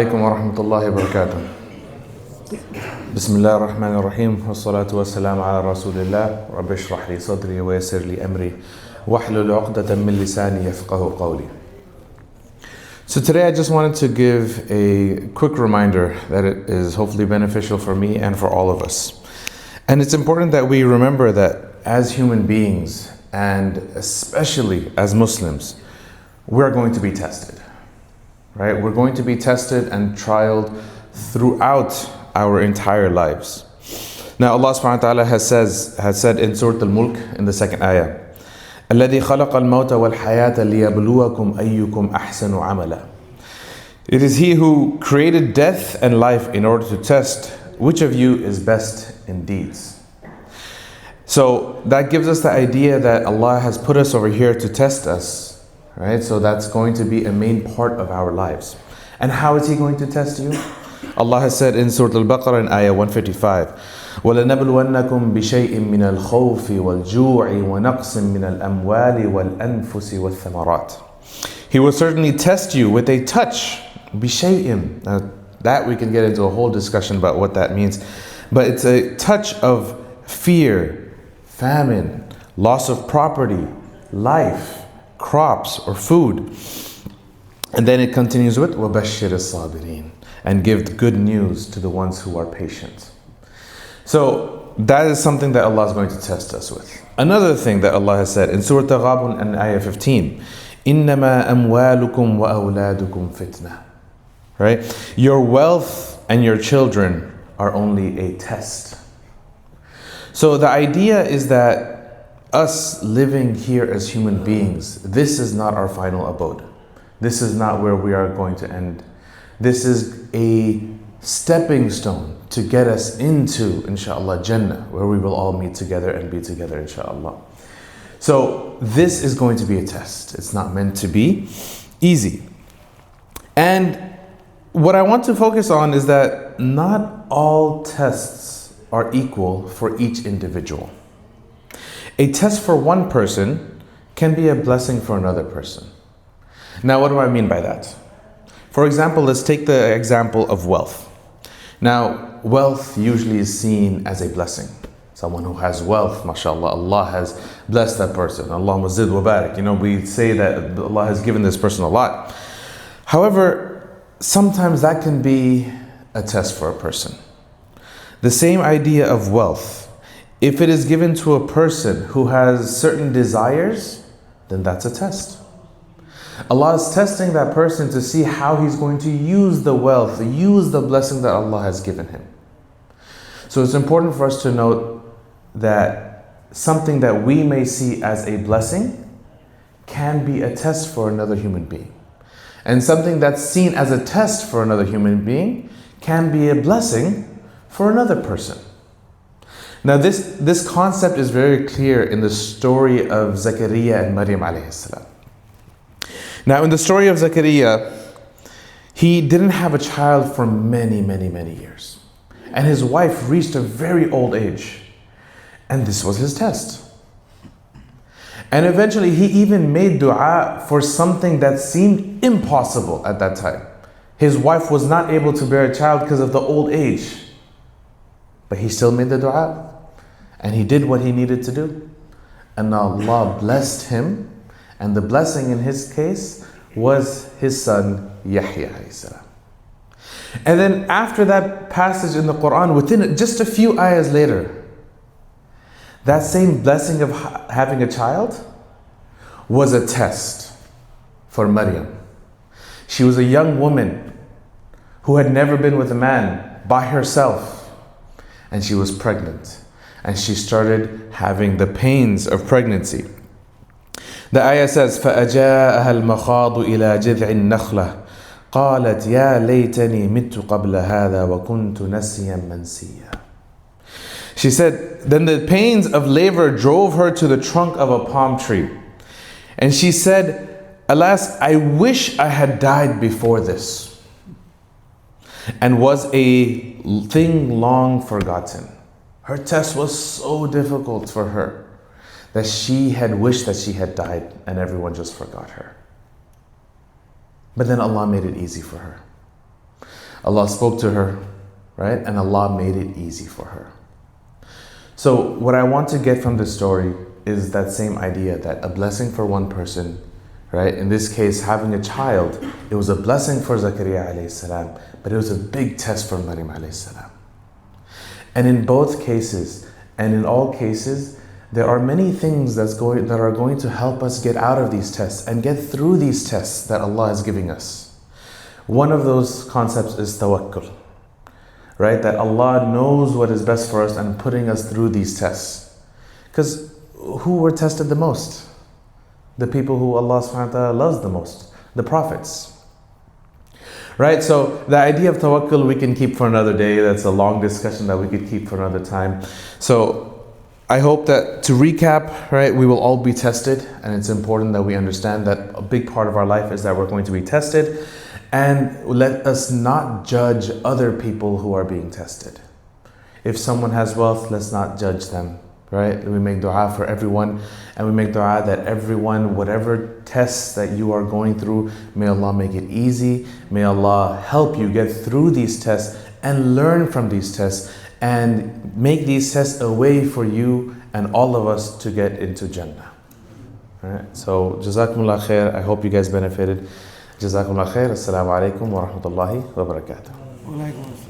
عليكم ورحمة الله وبركاته. بسم الله الرحمن الرحيم والصلاة والسلام على رسول الله رب اشرح لي صدري ويسر لي أمري واحلل عقدة من لساني يفقه قولي. So today I just wanted to give a quick reminder that it is hopefully beneficial for me and for all of us. And it's important that we remember that as human beings and especially as Muslims, we're going to be tested. Right? We're going to be tested and trialed throughout our entire lives. Now Allah subhanahu wa ta'ala has said in Surah Al-Mulk in the second ayah, الَّذِي خَلَقَ الْمَوْتَ وَالْحَيَاةَ لِيَبْلُوَكُمْ أَيُّكُمْ أَحْسَنُ عَمَلًا. It is He who created death and life in order to test which of you is best in deeds. So that gives us the idea that Allah has put us over here to test us. Right? So that's going to be a main part of our lives. And how is He going to test you? Allah has said in Surah Al-Baqarah in ayah 155, وَلَنَبْلُوَنَّكُمْ بِشَيْءٍ مِّنَ الْخَوْفِ وَالْجُوعِ وَنَقْصٍ مِّنَ الْأَمْوَالِ وَالْأَنفُسِ وَالثَّمَرَاتِ. He will certainly test you with a touch, بِشَيْءٍ. Now that we can get into a whole discussion about what that means. But it's a touch of fear, famine, loss of property, life, crops or food. And then it continues with وَبَشِّرِ الصَّابِرِينَ, and give good news to the ones who are patient. So that is something that Allah is going to test us with. Another thing that Allah has said in Surah Al-Ghabun and ayah 15, إِنَّمَا أَمْوَالُكُمْ وَأَوْلَادُكُمْ فِتْنَةً. Right? Your wealth and your children are only a test. So the idea is that us living here as human beings, this is not our final abode. This is not where we are going to end. This is a stepping stone to get us into, inshallah, Jannah, where we will all meet together and be together, inshallah. So this is going to be a test. It's not meant to be easy. And what I want to focus on is that not all tests are equal for each individual. A test for one person can be a blessing for another person. Now, what do I mean by that? For example, let's take the example of wealth. Now, wealth usually is seen as a blessing. Someone who has wealth, mashallah, Allah has blessed that person. Allahumma zid wa barik. We say that Allah has given this person a lot. However, sometimes that can be a test for a person. The same idea of wealth, if it is given to a person who has certain desires, then that's a test. Allah is testing that person to see how he's going to use the wealth, use the blessing that Allah has given him. So it's important for us to note that something that we may see as a blessing can be a test for another human being. And something that's seen as a test for another human being can be a blessing for another person. Now this concept is very clear in the story of Zakaria and Maryam alayhi salam. Now in the story of Zakaria, he didn't have a child for many, many, many years. And his wife reached a very old age. And this was his test. And eventually he even made dua for something that seemed impossible at that time. His wife was not able to bear a child because of the old age. But he still made the dua. And he did what he needed to do. And Allah blessed him. And the blessing in his case was his son Yahya alayhi salam. And then after that passage in the Quran, within just a few ayahs later, that same blessing of having a child was a test for Maryam. She was a young woman who had never been with a man by herself. And she was pregnant. And she started having the pains of pregnancy. The ayah says, فَأَجَاءَهَا الْمَخَاضُ إِلَى جِذْعِ النَّخْلَةِ قَالَتْ يَا لَيْتَنِي مِتُّ قَبْلَ هَذَا وَكُنْتُ نَسِيًّا مَنْسِيًّا. She said, then the pains of labor drove her to the trunk of a palm tree. And she said, alas, I wish I had died before this. And was a thing long forgotten. Her test was so difficult for her that she had wished that she had died and everyone just forgot her. But then Allah made it easy for her. Allah spoke to her, right? And Allah made it easy for her. So what I want to get from this story is that same idea, that a blessing for one person, right? In this case, having a child, it was a blessing for Zakaria alayhi salam, but it was a big test for Maryam alayhi salam. And in both cases, and in all cases, there are many things that are going to help us get out of these tests and get through these tests that Allah is giving us. One of those concepts is tawakkul, right? That Allah knows what is best for us and putting us through these tests. Because who were tested the most? The people who Allah subhanahu wa ta'ala loves the most, the prophets. Right? So the idea of tawakkul we can keep for another day. That's a long discussion that we could keep for another time. So I hope that, to recap, right, we will all be tested, and it's important that we understand that a big part of our life is that we're going to be tested, and let us not judge other people who are being tested. If someone has wealth, let's not judge them, right? We make dua for everyone, and we make dua that everyone, whatever tests that you are going through, may Allah make it easy, may Allah help you get through these tests and learn from these tests, and make these tests a way for you and all of us to get into Jannah. Alright, so Jazakumullah khair. I hope you guys benefited. Jazakumullah khair. Assalamu alaikum wa rahmatullahi wa barakatuh.